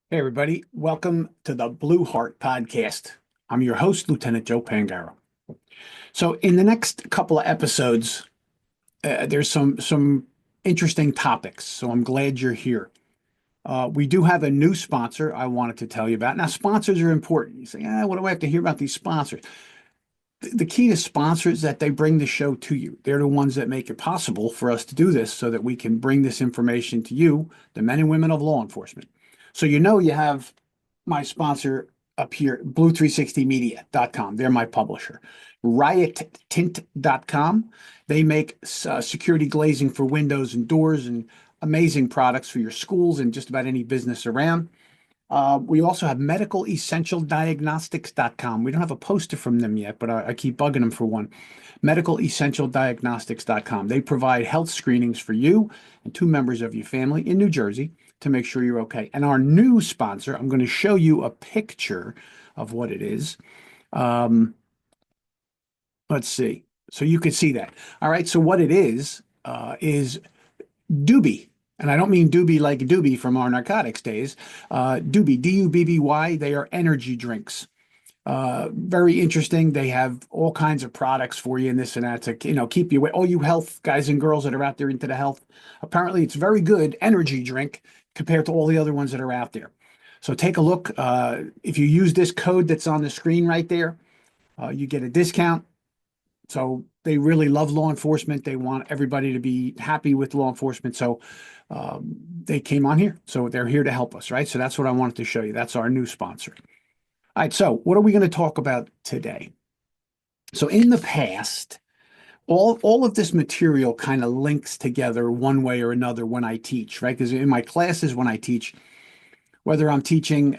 Hey, everybody. Welcome to the Blue Heart Podcast. I'm your host, Lieutenant Joe Pangaro. So, in the next couple of episodes, there's some interesting topics. So, I'm glad you're here. We do have a new sponsor I wanted to tell you about. Now, sponsors are important. You say, what do I have to hear about these sponsors? The key to sponsors is that they bring the show to you. They're the ones that make it possible for us to do this so that we can bring this information to you, the men and women of law enforcement. So you have my sponsor up here, blue360media.com. They're my publisher. RiotTint.com. They make security glazing for windows and doors and amazing products for your schools and just about any business around. We also have medicalessentialdiagnostics.com. We don't have a poster from them yet, but I keep bugging them for one. Medicalessentialdiagnostics.com. They provide health screenings for you and two members of your family in New Jersey to make sure you're okay. And our new sponsor, I'm going to show you a picture of what it is. Um, let's see. So you can see that. All right. So what it is Doobie. And I don't mean Doobie like Doobie from our narcotics days. Doobie, Dubby. They are energy drinks. Very interesting. They have all kinds of products for you and this and that to, keep you away. All you health guys and girls that are out there into the health. Apparently, it's very good energy drink compared to all the other ones that are out there. So take a look. If you use this code that's on the screen right there, you get a discount. So they really love law enforcement. They want everybody to be happy with law enforcement. So they came on here. So they're here to help us, right? So that's what I wanted to show you. That's our new sponsor. All right. So what are we going to talk about today? So in the past, all of this material kind of links together one way or another when I teach, right? Because in my classes, when I teach, whether I'm teaching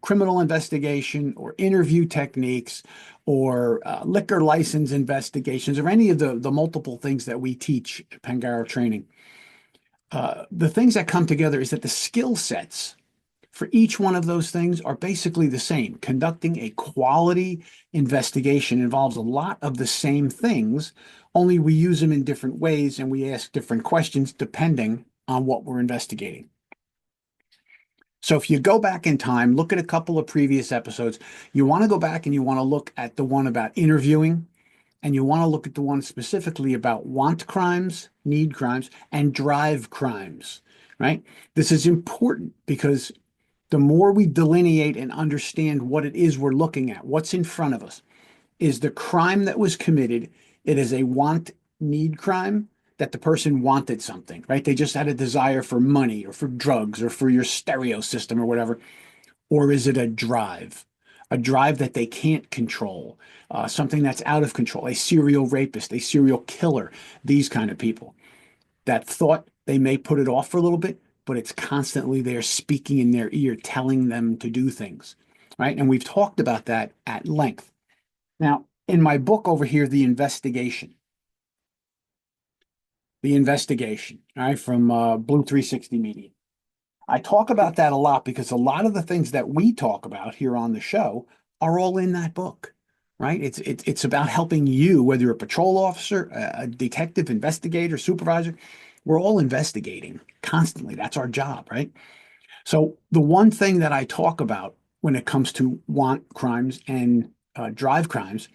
criminal investigation or interview techniques or liquor license investigations or any of the multiple things that we teach at Pangaro training, the things that come together is that the skill sets for each one of those things are basically the same. Conducting a quality investigation involves a lot of the same things, only we use them in different ways and we ask different questions depending on what we're investigating. So if you go back in time, look at a couple of previous episodes, you want to go back and you want to look at the one about interviewing, and you want to look at the one specifically about want crimes, need crimes, and drive crimes, right? This is important because the more we delineate and understand what it is we're looking at, what's in front of us, is the crime that was committed, it is a want need crime that the person wanted something, right? They just had a desire for money or for drugs or for your stereo system or whatever. Or is it a drive that they can't control, something that's out of control, a serial rapist, a serial killer, these kind of people that thought they may put it off for a little bit, but it's constantly there speaking in their ear, telling them to do things, right? And we've talked about that at length. Now, in my book over here, the investigation, all right, from Blue 360 Media. I talk about that a lot because a lot of the things that we talk about here on the show are all in that book, right? It's about helping you, whether you're a patrol officer, a detective, investigator, supervisor. We're all investigating constantly. That's our job, right? So the one thing that I talk about when it comes to want crimes and drive crimes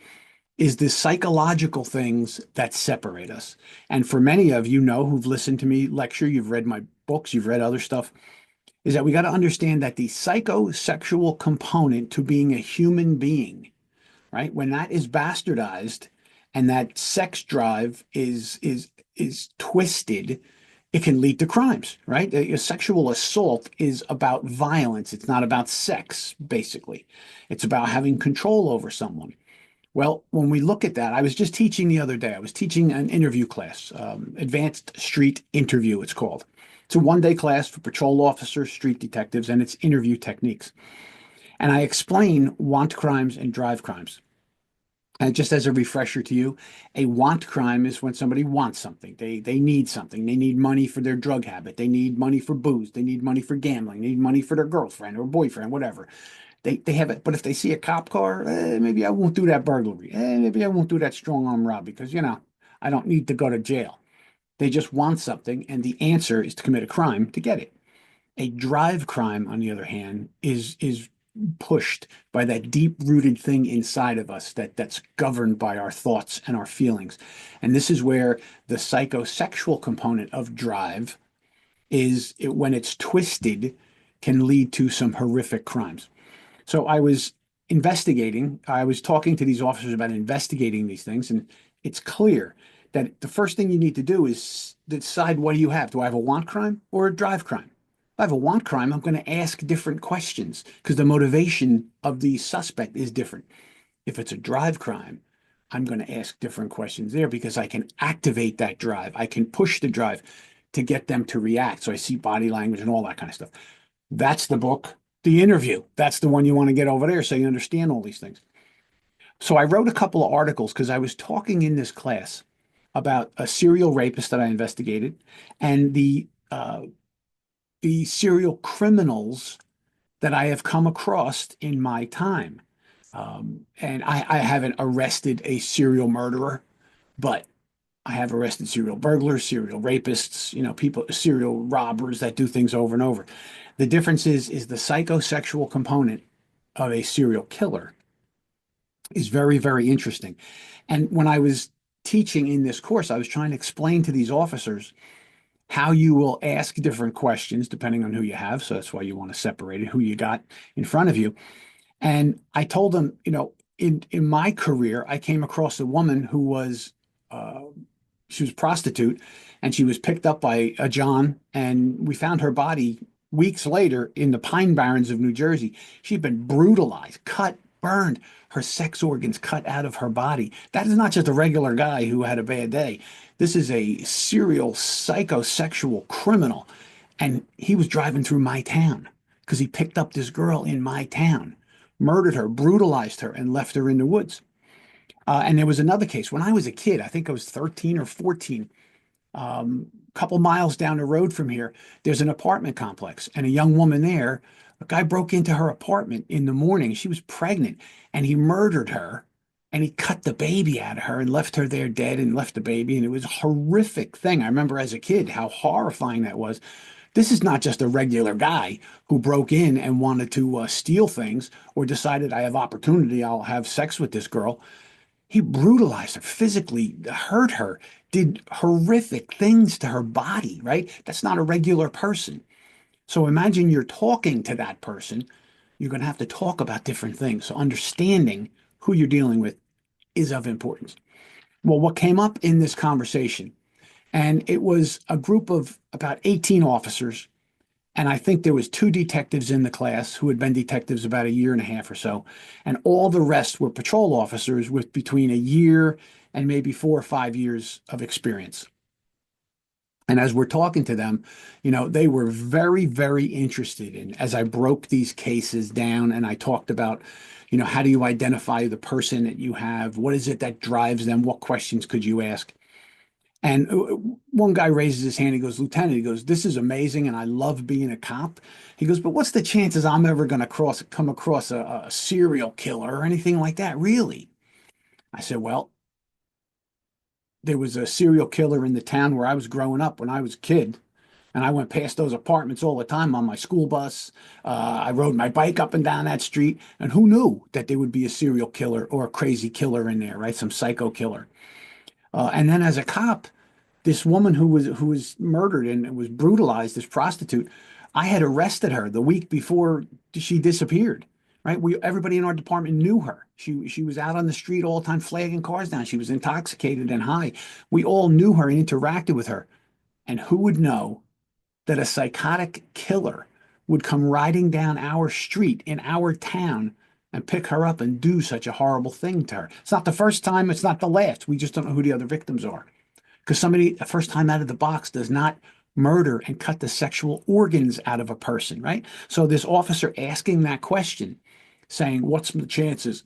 is the psychological things that separate us. And for many of you know who've listened to me lecture, you've read my books, you've read other stuff, is that we got to understand that the psychosexual component to being a human being, right? When that is bastardized and that sex drive is twisted, it can lead to crimes, right? A sexual assault is about violence. It's not about sex, basically. It's about having control over someone. Well, when we look at that, I was just teaching the other day. I was teaching an interview class, Advanced Street Interview, it's called. It's a one-day class for patrol officers, street detectives, and it's interview techniques. And I explain want crimes and drive crimes. And just as a refresher to you, a want crime is when somebody wants something. They need something. They need money for their drug habit. They need money for booze. They need money for gambling. They need money for their girlfriend or boyfriend, whatever. They have it. But if they see a cop car, maybe I won't do that burglary. Maybe I won't do that strong arm robbery because, I don't need to go to jail. They just want something, and the answer is to commit a crime to get it. A drive crime, on the other hand, is pushed by that deep-rooted thing inside of us that's governed by our thoughts and our feelings. And this is where the psychosexual component of drive when it's twisted, can lead to some horrific crimes. So I was talking to these officers about investigating these things, and it's clear that the first thing you need to do is decide, what do you have? Do I have a want crime or a drive crime? If I have a want crime, I'm going to ask different questions because the motivation of the suspect is different. If it's a drive crime, I'm going to ask different questions there because I can activate that drive. I can push the drive to get them to react. So I see body language and all that kind of stuff. That's the book. The Interview. That's the one you want to get over there so you understand all these things. So I wrote a couple of articles because I was talking in this class about a serial rapist that I investigated and the serial criminals that I have come across in my time. And I haven't arrested a serial murderer, but I have arrested serial burglars, serial rapists, people, serial robbers that do things over and over. The difference is the psychosexual component of a serial killer is very, very interesting. And when I was teaching in this course, I was trying to explain to these officers how you will ask different questions depending on who you have. So that's why you want to separate it, who you got in front of you. And I told them, in my career, I came across a woman who was uh, she was a prostitute, and she was picked up by a John, and we found her body weeks later in the Pine Barrens of New Jersey. She'd been brutalized, cut, burned, her sex organs cut out of her body. That is not just a regular guy who had a bad day. This is a serial psychosexual criminal, and he was driving through my town because he picked up this girl in my town, murdered her, brutalized her, and left her in the woods. And there was another case when I was a kid, I think I was 13 or 14, a couple miles down the road from here, there's an apartment complex and a young woman there. A guy broke into her apartment in the morning. She was pregnant and he murdered her and he cut the baby out of her and left her there dead and left the baby. And it was a horrific thing. I remember as a kid how horrifying that was. This is not just a regular guy who broke in and wanted to steal things or decided I have opportunity, I'll have sex with this girl. He brutalized her, physically hurt her, did horrific things to her body, right? That's not a regular person. So imagine you're talking to that person. You're going to have to talk about different things. So understanding who you're dealing with is of importance. Well, what came up in this conversation, and it was a group of about 18 officers, and I think there was two detectives in the class who had been detectives about a year and a half or so, and all the rest were patrol officers with between a year and maybe 4 or 5 years of experience. And as we're talking to them, they were very, very interested in, as I broke these cases down and I talked about, how do you identify the person that you have? What is it that drives them? What questions could you ask? And one guy raises his hand. He goes, Lieutenant, he goes, this is amazing. And I love being a cop. He goes, but what's the chances I'm ever going to come across a serial killer or anything like that? Really? I said, well, there was a serial killer in the town where I was growing up when I was a kid. And I went past those apartments all the time on my school bus. I rode my bike up and down that street. And who knew that there would be a serial killer or a crazy killer in there, right? Some psycho killer. And then as a cop, this woman who was murdered and was brutalized, this prostitute, I had arrested her the week before she disappeared. Right? Everybody in our department knew her. She was out on the street all the time flagging cars down. She was intoxicated and high. We all knew her and interacted with her. And who would know that a psychotic killer would come riding down our street in our town and pick her up and do such a horrible thing to her? It's not the first time, it's not the last. We just don't know who the other victims are. Because somebody, the first time out of the box, does not murder and cut the sexual organs out of a person, right? So this officer asking that question, saying, what's the chances?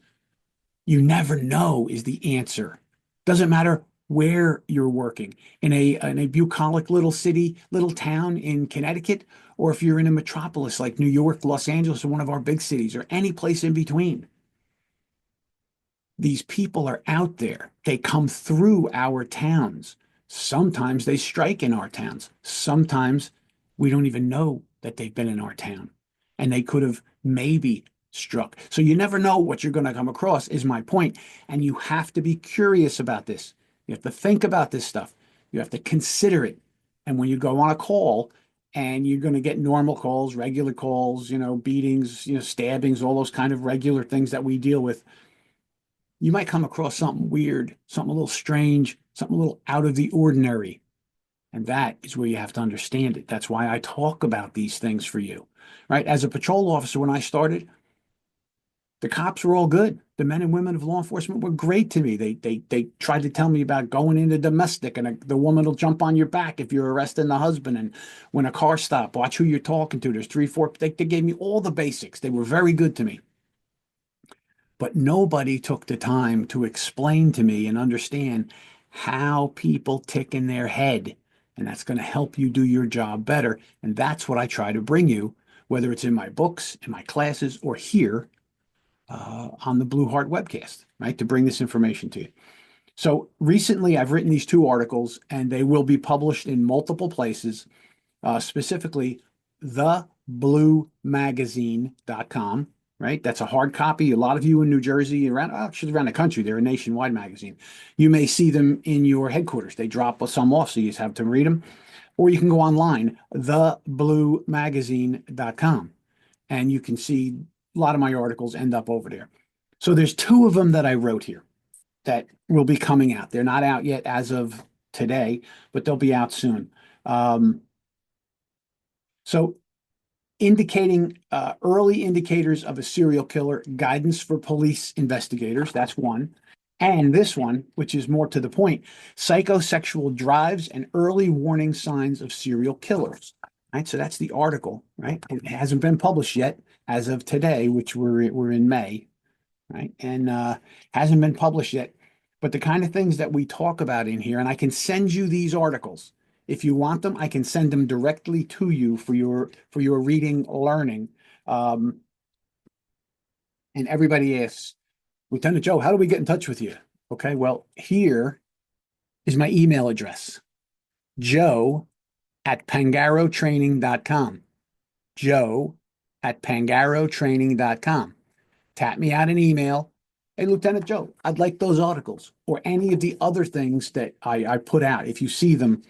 You never know is the answer. Doesn't matter where you're working, in a bucolic little city, little town in Connecticut, or if you're in a metropolis like New York, Los Angeles, or one of our big cities, or any place in between. These people are out there. They come through our towns. Sometimes they strike in our towns. Sometimes we don't even know that they've been in our town, and they could have maybe struck. So you never know what you're going to come across, is my point. And you have to be curious about this. You have to think about this stuff. You have to consider it. And when you go on a call, and you're going to get normal calls, regular calls, beatings, stabbings, all those kind of regular things that we deal with, you might come across something weird, something a little strange, something a little out of the ordinary. And that is where you have to understand it. That's why I talk about these things for you, right? As a patrol officer, when I started, the cops were all good. The men and women of law enforcement were great to me. They tried to tell me about going into domestic, and the woman will jump on your back if you're arresting the husband. And when a car stop, watch who you're talking to. There's three, four. They gave me all the basics. They were very good to me. But nobody took the time to explain to me and understand how people tick in their head. And that's going to help you do your job better. And that's what I try to bring you, whether it's in my books, in my classes, or here on the Blue Heart webcast, right? To bring this information to you. So recently, I've written these two articles, and they will be published in multiple places, specifically thebluemagazine.com, right? That's a hard copy. A lot of you in New Jersey, actually around the country, they're a nationwide magazine. You may see them in your headquarters. They drop some off, so you just have to read them. Or you can go online, thebluemagazine.com, and you can see a lot of my articles end up over there. So there's two of them that I wrote here that will be coming out. They're not out yet as of today, but they'll be out soon. So indicating early indicators of a serial killer, guidance for police investigators. That's one. And this one, which is more to the point, psychosexual drives and early warning signs of serial killers. Right. So that's the article, right? It hasn't been published yet as of today, which we're in May, right? And hasn't been published yet. But the kind of things that we talk about in here, and I can send you these articles. If you want them, I can send them directly to you for your reading, learning. And everybody asks, Lieutenant Joe, how do we get in touch with you? Okay, well, here is my email address, joe@pangarotraining.com. joe@pangarotraining.com. Tap me out an email. Hey, Lieutenant Joe, I'd like those articles or any of the other things that I put out. If you see them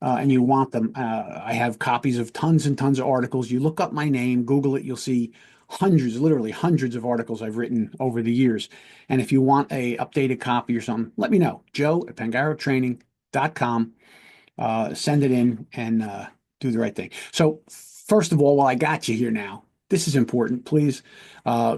and you want them, I have copies of tons and tons of articles. You look up my name, Google it, you'll see hundreds, literally hundreds of articles I've written over the years. And if you want a updated copy or something, let me know. joe@pangarotraining.com. Send it in and do the right thing. So first of all, while I got you here now, this is important. Please,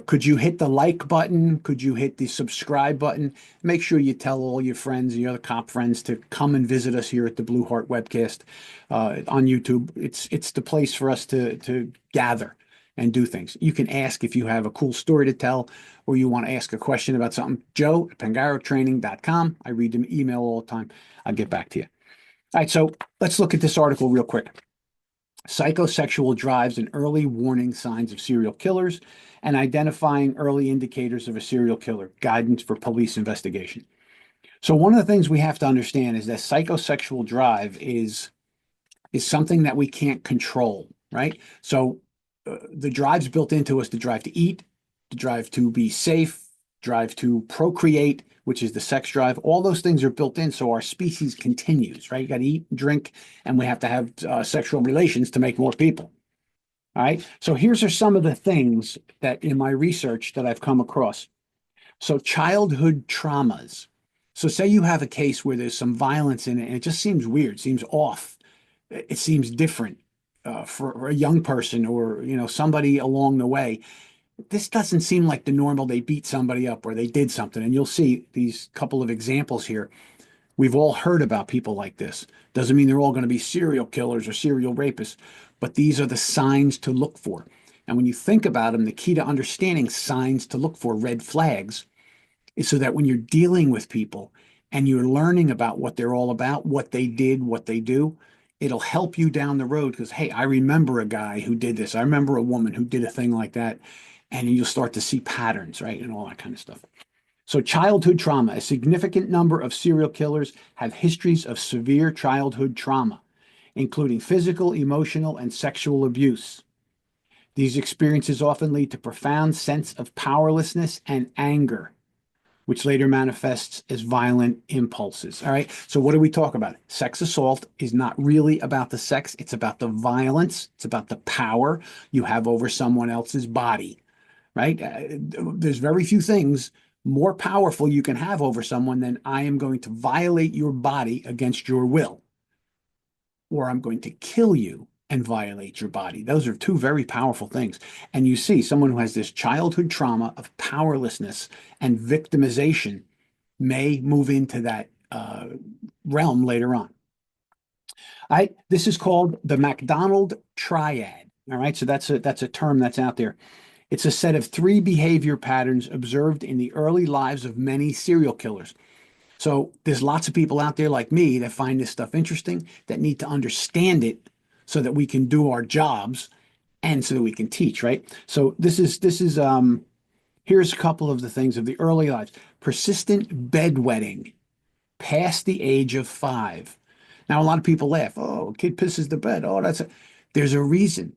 could you hit the like button? Could you hit the subscribe button? Make sure you tell all your friends and your other cop friends to come and visit us here at the Blue Heart webcast on YouTube. It's the place for us to gather and do things. You can ask if you have a cool story to tell or you want to ask a question about something. joe@pangarotraining.com. I read them email all the time. I'll get back to you. All right, so let's look at this article real quick. Psychosexual drives and early warning signs of serial killers and identifying early indicators of a serial killer, guidance for police investigation. So one of the things we have to understand is that psychosexual drive is something that we can't control, right? So the drive's built into us, the drive to eat, the drive to be safe, drive to procreate, which is the sex drive. All those things are built in so our species continues, right? You got to eat, drink, and we have to have sexual relations to make more people. All right. So here's are some of the things that in my research that I've come across. So childhood traumas. So say you have a case where there's some violence in it and it just seems weird, seems off. It seems different for a young person or, somebody along the way. This doesn't seem like the normal, they beat somebody up or they did something. And you'll see these couple of examples here. We've all heard about people like this. Doesn't mean they're all going to be serial killers or serial rapists, but these are the signs to look for. And when you think about them, the key to understanding signs to look for, red flags, is so that when you're dealing with people and you're learning about what they're all about, what they did, what they do, it'll help you down the road because, hey, I remember a guy who did this. I remember a woman who did a thing like that. And you'll start to see patterns, right? And all that kind of stuff. So childhood trauma, a significant number of serial killers have histories of severe childhood trauma. including physical, emotional, and sexual abuse. These experiences often lead to profound sense of powerlessness and anger, which later manifests as violent impulses. All right. So what do we talk about? Sex assault is not really about the sex. It's about the violence. It's about the power you have over someone else's body, right? There's very few things more powerful you can have over someone than I am going to violate your body against your will, or I'm going to kill you and violate your body. Those are two very powerful things. And you see someone who has this childhood trauma of powerlessness and victimization may move into that realm later on. All right, this is called the McDonald triad. All right, so that's a term that's out there. It's a set of three behavior patterns observed in the early lives of many serial killers. So there's lots of people out there like me that find this stuff interesting, that need to understand it so that we can do our jobs and so that we can teach, right? So this is here's a couple of the things of the early lives. Persistent bedwetting past the age of 5. Now, a lot of people laugh. Oh, a kid pisses the bed. Oh, there's a reason.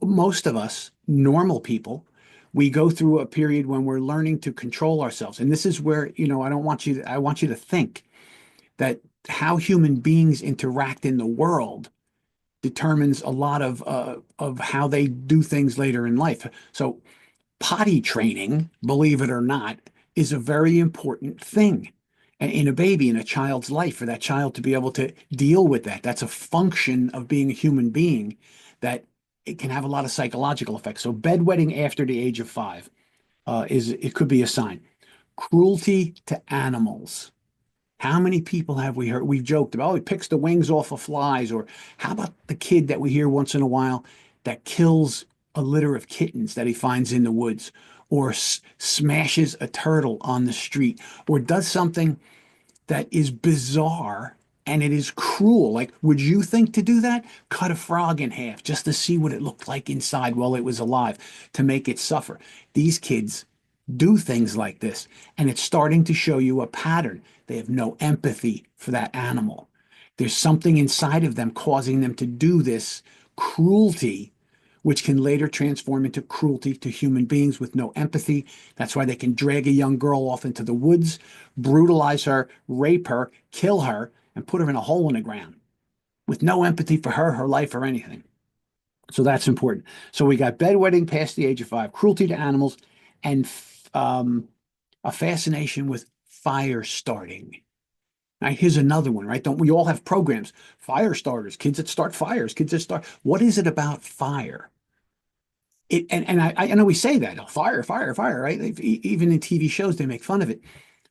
Most of us, normal people, we go through a period when we're learning to control ourselves. And this is where, I want you to think that how human beings interact in the world determines a lot of how they do things later in life. So potty training, believe it or not, is a very important thing in a baby, in a child's life, for that child to be able to deal with that. That's a function of being a human being that it can have a lot of psychological effects. So bedwetting after the age of 5 it could be a sign. Cruelty to animals. How many people have we heard? We've joked about, oh, he picks the wings off of flies, or how about the kid that we hear once in a while that kills a litter of kittens that he finds in the woods, or smashes a turtle on the street, or does something that is bizarre and it is cruel. Like, would you think to do that? Cut a frog in half just to see what it looked like inside while it was alive, to make it suffer. These kids do things like this, and it's starting to show you a pattern. They have no empathy for that animal. There's something inside of them causing them to do this cruelty, which can later transform into cruelty to human beings with no empathy. That's why they can drag a young girl off into the woods, brutalize her, rape her, kill her, and put her in a hole in the ground with no empathy for her, her life, or anything. So that's important. So we got bedwetting past the age of 5, cruelty to animals, and a fascination with fire starting. Now, here's another one, right? Don't we all have programs? Fire starters, kids that start fires, kids that start. What is it about fire? I know we say that, oh, fire, fire, fire, right? Even in TV shows, they make fun of it.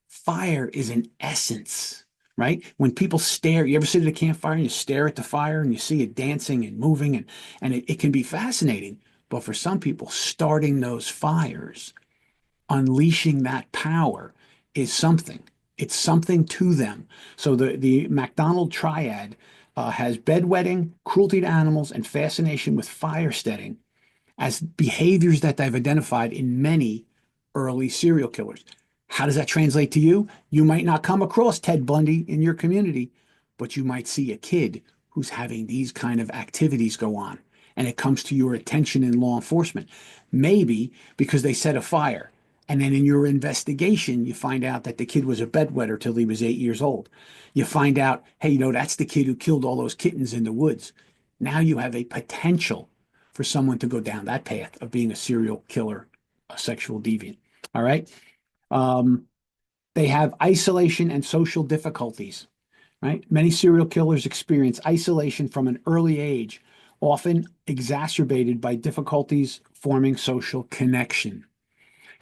Fire is an essence, right? When people stare, you ever sit at a campfire and you stare at the fire and you see it dancing and moving, and it can be fascinating. But for some people, starting those fires, unleashing that power is something. It's something to them. So the McDonald triad has bedwetting, cruelty to animals, and fascination with fire setting as behaviors that they've identified in many early serial killers. How does that translate to you? You might not come across Ted Bundy in your community, but you might see a kid who's having these kind of activities go on, and it comes to your attention in law enforcement. Maybe because they set a fire, and then in your investigation, you find out that the kid was a bedwetter till he was 8 years old. You find out, hey, that's the kid who killed all those kittens in the woods. Now you have a potential for someone to go down that path of being a serial killer, a sexual deviant. All right. Um, they have isolation and social difficulties, right? Many serial killers experience isolation from an early age, often exacerbated by difficulties forming social connection.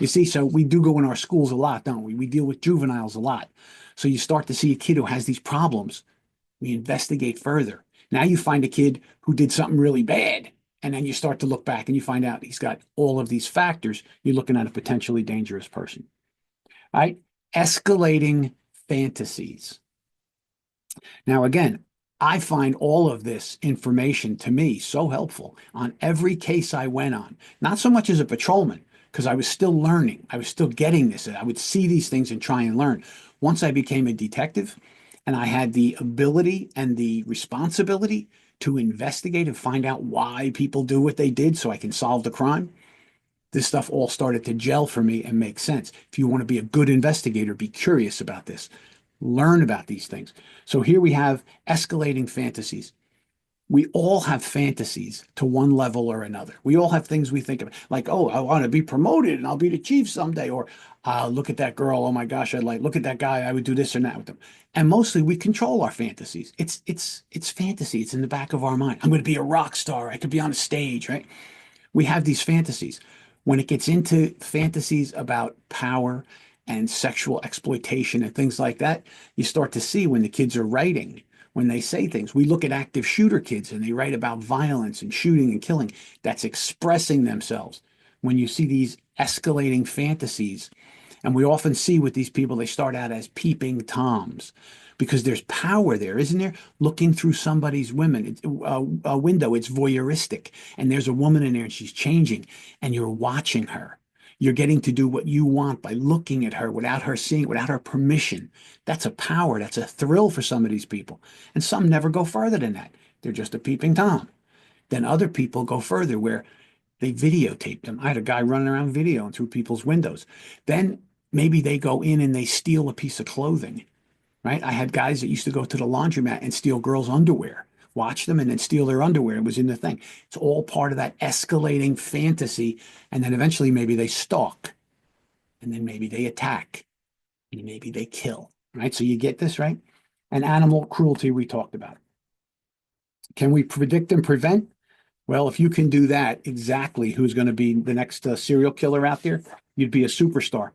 You see, so we do go in our schools a lot, don't we? We deal with juveniles a lot. So you start to see a kid who has these problems. We investigate further. Now you find a kid who did something really bad. And then you start to look back and you find out he's got all of these factors. You're looking at a potentially dangerous person. All right. Escalating fantasies. Now, again, I find all of this information to me so helpful on every case I went on, not so much as a patrolman, because I was still learning. I was still getting this. And I would see these things and try and learn. Once I became a detective and I had the ability and the responsibility to investigate and find out why people do what they did so I can solve the crime, this stuff all started to gel for me and make sense. If you want to be a good investigator, be curious about this, learn about these things. So here we have escalating fantasies. We all have fantasies to one level or another. We all have things we think of, like, oh, I want to be promoted and I'll be the chief someday, or look at that girl. Oh my gosh, I'd like look at that guy. I would do this or that with them. And mostly we control our fantasies. It's fantasy. It's in the back of our mind. I'm going to be a rock star. I could be on a stage, right? We have these fantasies. When it gets into fantasies about power and sexual exploitation and things like that, you start to see when the kids are writing, when they say things. We look at active shooter kids and they write about violence and shooting and killing. That's expressing themselves. When you see these escalating fantasies, and we often see with these people, they start out as peeping toms because there's power there, isn't there? Looking through somebody's window, it's voyeuristic. And there's a woman in there and she's changing and you're watching her. You're getting to do what you want by looking at her without her seeing, without her permission. That's a power. That's a thrill for some of these people. And some never go further than that. They're just a peeping Tom. Then other people go further where they videotape them. I had a guy running around videoing through people's windows. Then maybe they go in and they steal a piece of clothing, right? I had guys that used to go to the laundromat and steal girls' underwear, watch them and then steal their underwear. It was in the thing. It's all part of that escalating fantasy. And then eventually maybe they stalk and then maybe they attack and maybe they kill, right? So you get this, right? And animal cruelty we talked about. Can we predict and prevent? Well, if you can do that, exactly who's going to be the next serial killer out there, you'd be a superstar.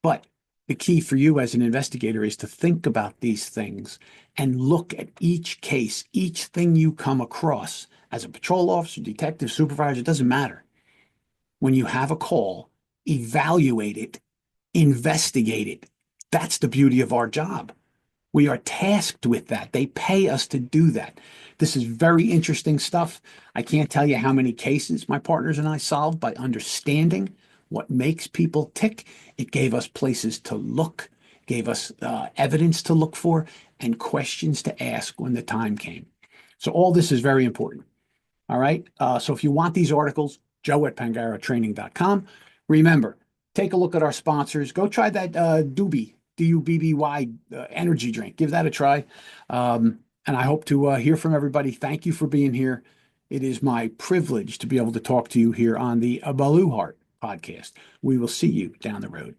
But the key for you as an investigator is to think about these things and look at each case, each thing you come across as a patrol officer, detective, supervisor, it doesn't matter. When you have a call, evaluate it, investigate it. That's the beauty of our job. We are tasked with that. They pay us to do that. This is very interesting stuff. I can't tell you how many cases my partners and I solved by understanding what makes people tick. It gave us places to look, gave us evidence to look for, and questions to ask when the time came. So all this is very important. All right. So if you want these articles, joe@pangarotraining.com. Remember, take a look at our sponsors. Go try that Doobie, DUBBY energy drink. Give that a try. And I hope to hear from everybody. Thank you for being here. It is my privilege to be able to talk to you here on the Baloo Heart podcast. We will see you down the road.